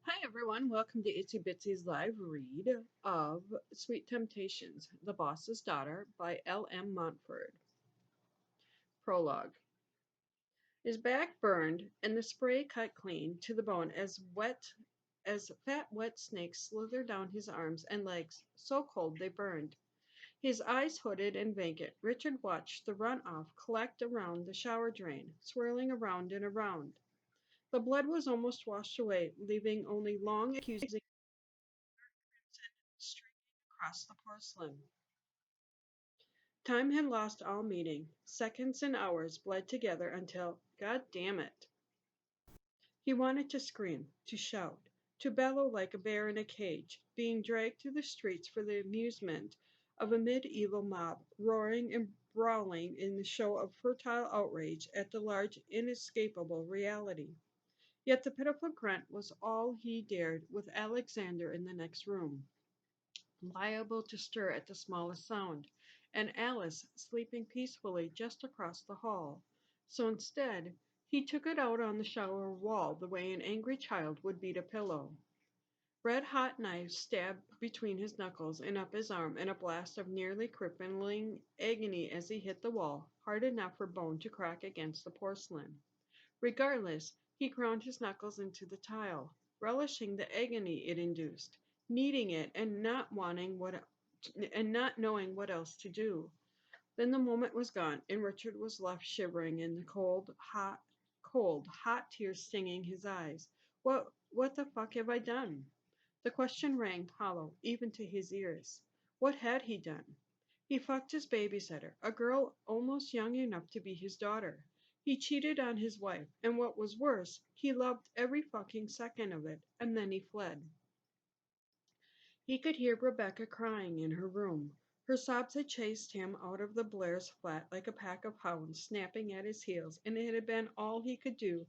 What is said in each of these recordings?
Hi everyone, welcome to Itsy Bitsy's live read of Sweet Temptations, The Boss's Daughter by L.M. Mountford. Prologue. His back burned and the spray cut clean to the bone as fat wet snakes slithered down his arms and legs, so cold they burned. His eyes hooded and vacant, Richard watched the runoff collect around the shower drain, swirling around and around. The blood was almost washed away, leaving only long accusing streaming across the porcelain. Time had lost all meaning. Seconds and hours bled together until, God damn it, he wanted to scream, to shout, to bellow like a bear in a cage, being dragged through the streets for the amusement of a medieval mob, roaring and brawling in the show of fertile outrage at the large, inescapable reality. Yet the pitiful grunt was all he dared with Alexander in the next room, liable to stir at the smallest sound, and Alice sleeping peacefully just across the hall. So instead, he took it out on the shower wall the way an angry child would beat a pillow. Red hot knives stabbed between his knuckles and up his arm in a blast of nearly crippling agony as he hit the wall, hard enough for bone to crack against the porcelain. Regardless, he ground his knuckles into the tile, relishing the agony it induced, needing it and not knowing what else to do. Then the moment was gone, and Richard was left shivering in the hot tears stinging his eyes. What the fuck have I done? The question rang hollow even to his ears. What had he done? He fucked his babysitter, a girl almost young enough to be his daughter. He cheated on his wife, and what was worse, he loved every fucking second of it, and then he fled. He could hear Rebecca crying in her room. Her sobs had chased him out of the Blairs' flat like a pack of hounds snapping at his heels, and it had been all he could do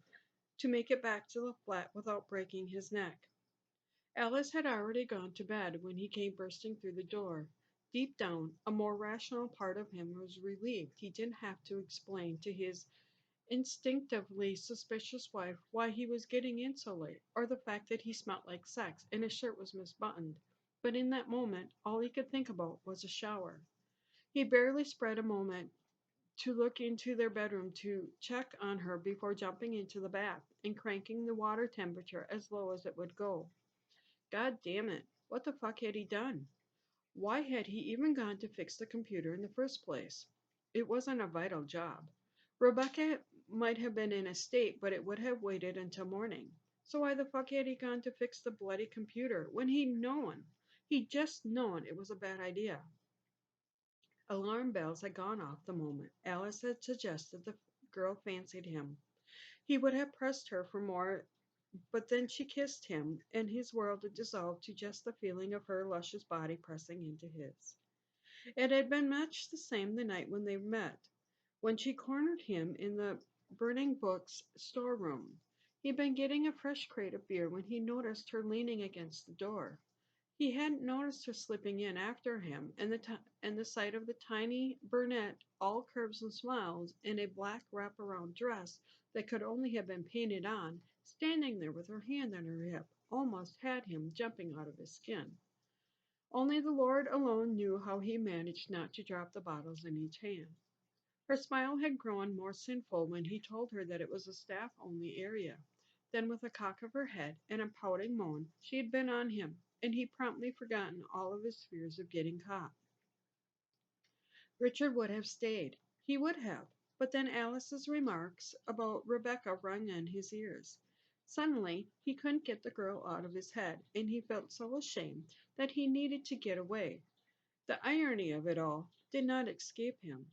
to make it back to the flat without breaking his neck. Alice had already gone to bed when he came bursting through the door. Deep down, a more rational part of him was relieved he didn't have to explain to his instinctively suspicious wife why he was getting in so late, or the fact that he smelt like sex and his shirt was misbuttoned. But in that moment, all he could think about was a shower. He barely spread a moment to look into their bedroom to check on her before jumping into the bath and cranking the water temperature as low as it would go. God damn it, what the fuck had he done? Why had he even gone to fix the computer in the first place? It wasn't a vital job. Rebecca might have been in a state, but it would have waited until morning. So why the fuck had he gone to fix the bloody computer when he'd just known it was a bad idea? Alarm bells had gone off the moment Alice had suggested the girl fancied him. He would have pressed her for more, but then she kissed him, and his world had dissolved to just the feeling of her luscious body pressing into his. It had been much the same the night when they met, when she cornered him in the burning books storeroom. He'd been getting a fresh crate of beer when he noticed her leaning against the door. He hadn't noticed her slipping in after him, and the sight of the tiny brunette, all curves and smiles, in a black wraparound dress that could only have been painted on, standing there with her hand on her hip, almost had him jumping out of his skin. Only the Lord alone knew how he managed not to drop the bottles in each hand. Her smile had grown more sinful when he told her that it was a staff only area. Then, with a cock of her head and a pouting moan, she had been on him, and he'd promptly forgotten all of his fears of getting caught. Richard would have stayed. He would have. But then Alice's remarks about Rebecca rung in his ears. Suddenly, he couldn't get the girl out of his head, and he felt so ashamed that he needed to get away. The irony of it all did not escape him.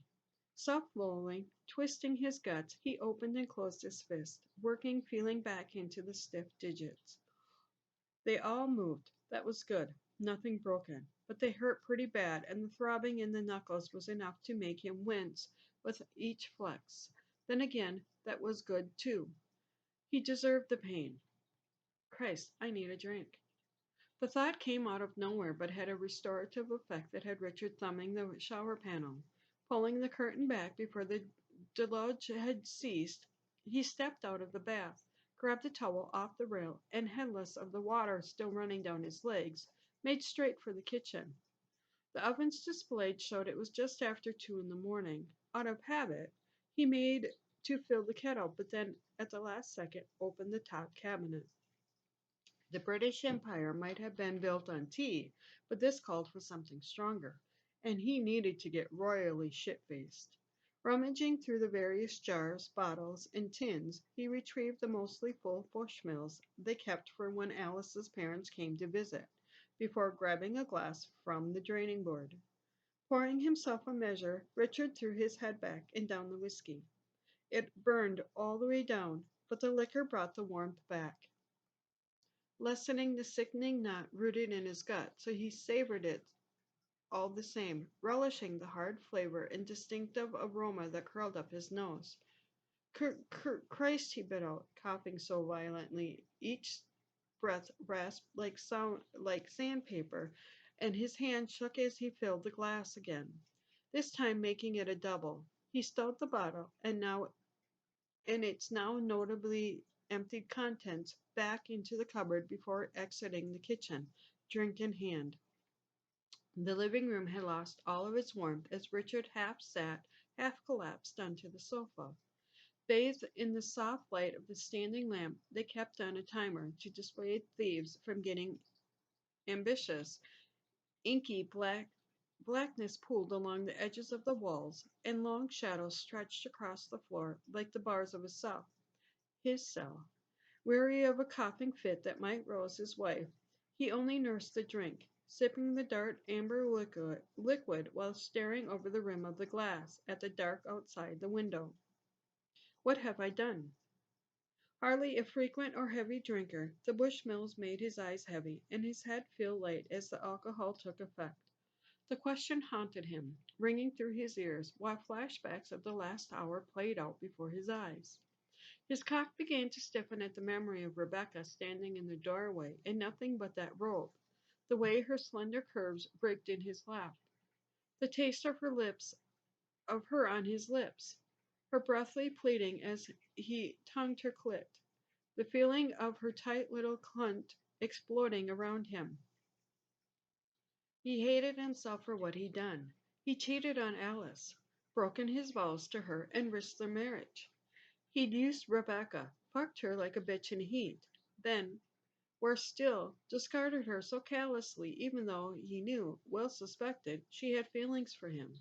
Softly twisting his guts, he opened and closed his fist, working, feeling back into the stiff digits. They all moved. That was good. Nothing broken. But they hurt pretty bad, and the throbbing in the knuckles was enough to make him wince with each flex. Then again, that was good too. He deserved the pain. Christ, I need a drink. The thought came out of nowhere, but had a restorative effect that had Richard thumbing the shower panel. Pulling the curtain back before the deluge had ceased, he stepped out of the bath, grabbed the towel off the rail, and heedless of the water still running down his legs, made straight for the kitchen. The oven's display showed it was just after 2 in the morning. Out of habit, he made to fill the kettle, but then, at the last second, opened the top cabinet. The British Empire might have been built on tea, but this called for something stronger, and he needed to get royally shit-faced. Rummaging through the various jars, bottles, and tins, he retrieved the mostly full Bushmills they kept for when Alice's parents came to visit, before grabbing a glass from the draining board. Pouring himself a measure, Richard threw his head back and down the whiskey. It burned all the way down, but the liquor brought the warmth back, lessening the sickening knot rooted in his gut, so he savored it all the same, relishing the hard flavor and distinctive aroma that curled up his nose. Christ, he bit out, coughing so violently each breath rasped like sandpaper, and his hand shook as he filled the glass again, this time making it a double. He stowed the bottle, and its now notably emptied contents back into the cupboard before exiting the kitchen, drink in hand. The living room had lost all of its warmth as Richard half sat, half collapsed onto the sofa. Bathed in the soft light of the standing lamp, they kept on a timer to dissuade thieves from getting ambitious. Inky blackness pooled along the edges of the walls, and long shadows stretched across the floor like the bars of a cell. His cell. Weary of a coughing fit that might rouse his wife, he only nursed the drink, sipping the dark amber liquid while staring over the rim of the glass at the dark outside the window. What have I done? Hardly a frequent or heavy drinker, the Bushmills made his eyes heavy and his head feel light as the alcohol took effect. The question haunted him, ringing through his ears, while flashbacks of the last hour played out before his eyes. His cock began to stiffen at the memory of Rebecca standing in the doorway in nothing but that robe, the way her slender curves rigged in his lap, the taste of her on his lips, her breathly pleading as he tongued her clit, the feeling of her tight little cunt exploding around him. He hated himself for what he'd done. He cheated on Alice, broken his vows to her, and risked their marriage. He'd used Rebecca, fucked her like a bitch in heat, then, worse still, discarded her so callously even though he knew, well suspected, she had feelings for him.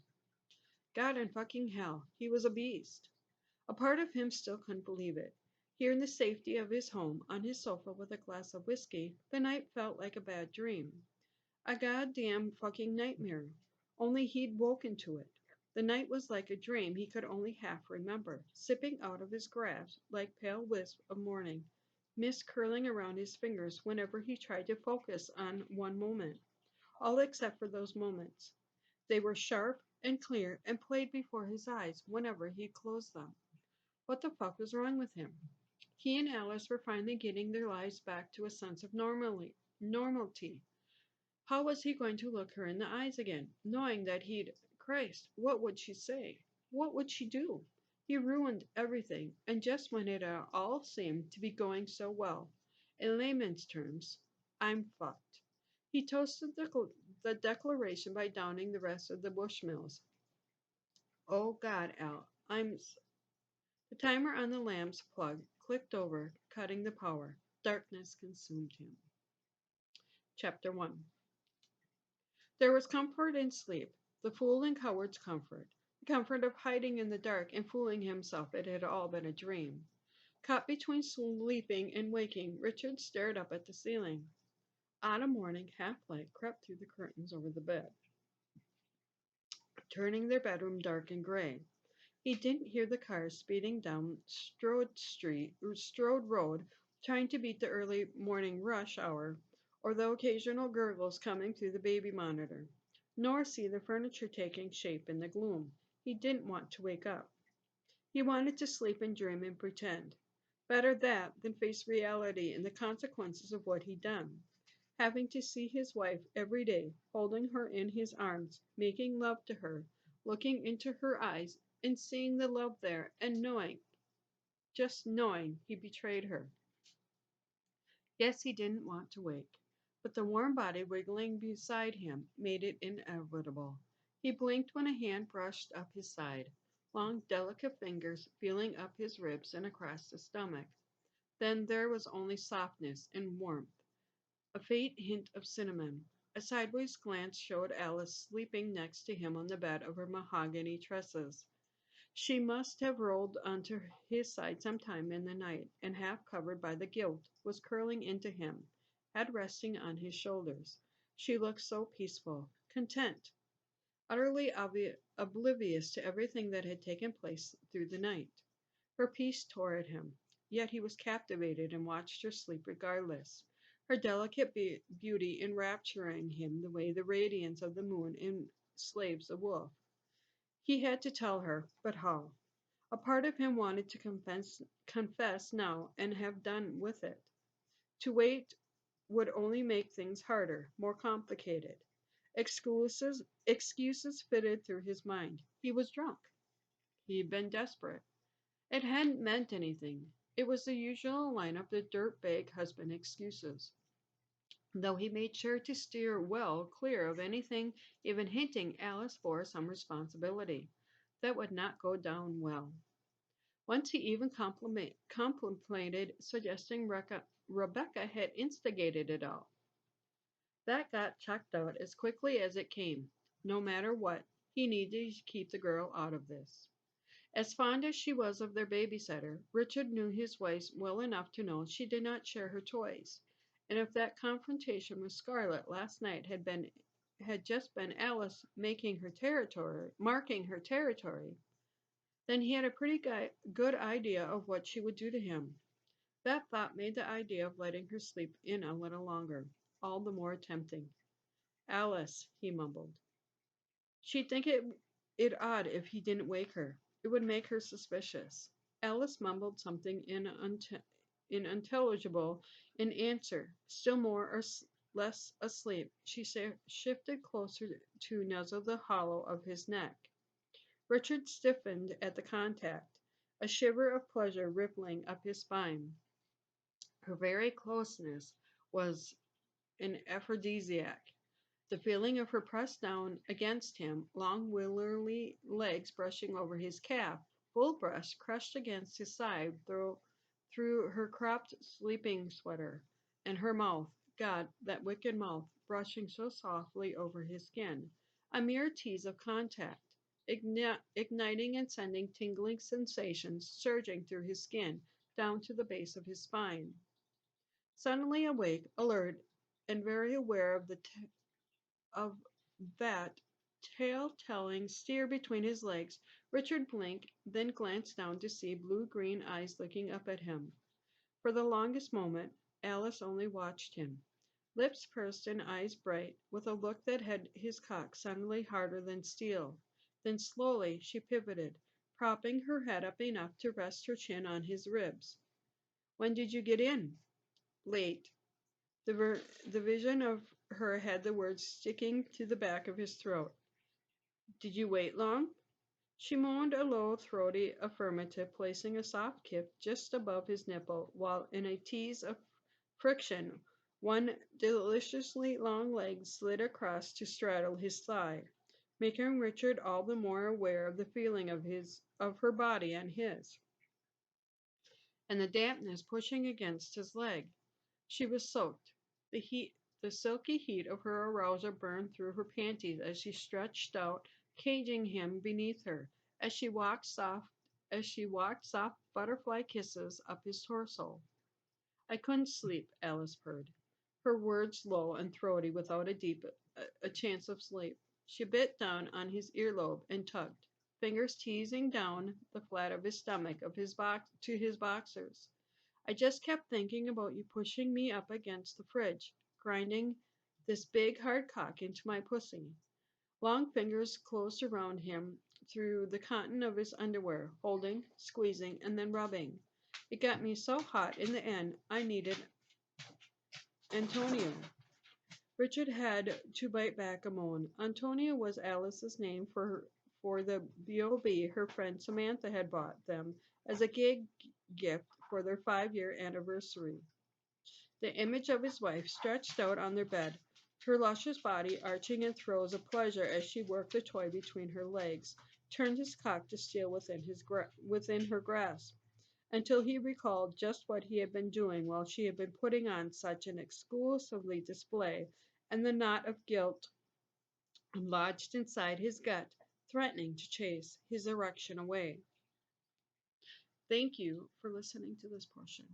God in fucking hell, he was a beast. A part of him still couldn't believe it. Here in the safety of his home, on his sofa with a glass of whiskey, the night felt like a bad dream. A goddamn fucking nightmare. Only he'd woken to it. The night was like a dream he could only half remember, sipping out of his grasp like pale wisp of morning, mist curling around his fingers whenever he tried to focus on one moment, all except for those moments. They were sharp and clear and played before his eyes whenever he closed them. What the fuck was wrong with him? He and Alice were finally getting their lives back to a sense of normality. How was he going to look her in the eyes again, knowing that Christ, what would she say? What would she do? He ruined everything, and just when it all seemed to be going so well. In layman's terms, I'm fucked. He toasted the declaration by downing the rest of the Bushmills. Oh God, Al, The timer on the lamp's plug clicked over, cutting the power. Darkness consumed him. Chapter 1. There was comfort in sleep, the fool and coward's comfort, the comfort of hiding in the dark and fooling himself it had all been a dream. Caught between sleeping and waking, Richard stared up at the ceiling. Autumn morning half-light crept through the curtains over the bed, turning their bedroom dark and gray. He didn't hear the cars speeding down Strode Road, trying to beat the early morning rush hour, or the occasional gurgles coming through the baby monitor, nor see the furniture taking shape in the gloom. He didn't want to wake up. He wanted to sleep and dream and pretend. Better that than face reality and the consequences of what he'd done. Having to see his wife every day, holding her in his arms, making love to her, looking into her eyes, and seeing the love there, and knowing, just knowing, he betrayed her. Yes, he didn't want to wake, but the warm body wiggling beside him made it inevitable. He blinked when a hand brushed up his side, long, delicate fingers feeling up his ribs and across the stomach. Then there was only softness and warmth, a faint hint of cinnamon. A sideways glance showed Alice sleeping next to him on the bed of her mahogany tresses. She must have rolled onto his side sometime in the night, and half covered by the guilt, was curling into him, head resting on his shoulders. She looked so peaceful, content, utterly oblivious to everything that had taken place through the night. Her peace tore at him, yet he was captivated and watched her sleep regardless, her delicate beauty enrapturing him the way the radiance of the moon enslaves a wolf. He had to tell her, but how? A part of him wanted to confess now and have done with it. To wait would only make things harder, more complicated. Excuses fitted through his mind. He was drunk. He'd been desperate. It hadn't meant anything. It was the usual line of the dirtbag husband excuses, though he made sure to steer well clear of anything even hinting Alice bore some responsibility. That would not go down well. Once he even contemplated suggesting Rebecca had instigated it all. That got chucked out as quickly as it came. No matter what, he needed to keep the girl out of this. As fond as she was of their babysitter, Richard knew his wife well enough to know she did not share her toys. And if that confrontation with Scarlett last night had just been Alice marking her territory, then he had a pretty good idea of what she would do to him. That thought made the idea of letting her sleep in a little longer all the more tempting. Alice, he mumbled. She'd think it odd if he didn't wake her. It would make her suspicious. Alice mumbled something unintelligible in answer. Still more or less asleep, she shifted closer to nuzzle the hollow of his neck. Richard stiffened at the contact, a shiver of pleasure rippling up his spine. Her very closeness was an aphrodisiac. The feeling of her pressed down against him, long willowy legs brushing over his calf, full breast crushed against his side through her cropped sleeping sweater, and her mouth, God, that wicked mouth, brushing so softly over his skin, a mere tease of contact, igniting and sending tingling sensations surging through his skin down to the base of his spine. Suddenly awake, alert, and very aware of that tale-telling steer between his legs, Richard blinked, then glanced down to see blue-green eyes looking up at him. For the longest moment, Alice only watched him, lips pursed and eyes bright, with a look that had his cock suddenly harder than steel. Then slowly she pivoted, propping her head up enough to rest her chin on his ribs. "When did you get in?" "Late." The vision of her had the words sticking to the back of his throat. "Did you wait long?" She moaned a low, throaty affirmative, placing a soft kiss just above his nipple, while in a tease of friction, one deliciously long leg slid across to straddle his thigh, making Richard all the more aware of the feeling of her body on his, and the dampness pushing against his leg. She was soaked. The silky heat of her arousal burned through her panties as she stretched out, caging him beneath her, as she walked soft butterfly kisses up his torso. "I couldn't sleep," Alice purred, her words low and throaty without a chance of sleep. She bit down on his earlobe and tugged, fingers teasing down the flat of his stomach to his boxers. "I just kept thinking about you pushing me up against the fridge, grinding this big hard cock into my pussy." Long fingers closed around him through the cotton of his underwear, holding, squeezing, and then rubbing. "It got me so hot in the end I needed Antonio." Richard had to bite back a moan. Antonio was Alice's name for the B.O.B. her friend Samantha had bought them as a gig gift for their 5-year anniversary. the image of his wife stretched out on their bed, her luscious body arching in throes of pleasure as she worked the toy between her legs, turned his cock to steel within her grasp, until he recalled just what he had been doing while she had been putting on such an exclusively display, and the knot of guilt lodged inside his gut, threatening to chase his erection away. Thank you for listening to this portion.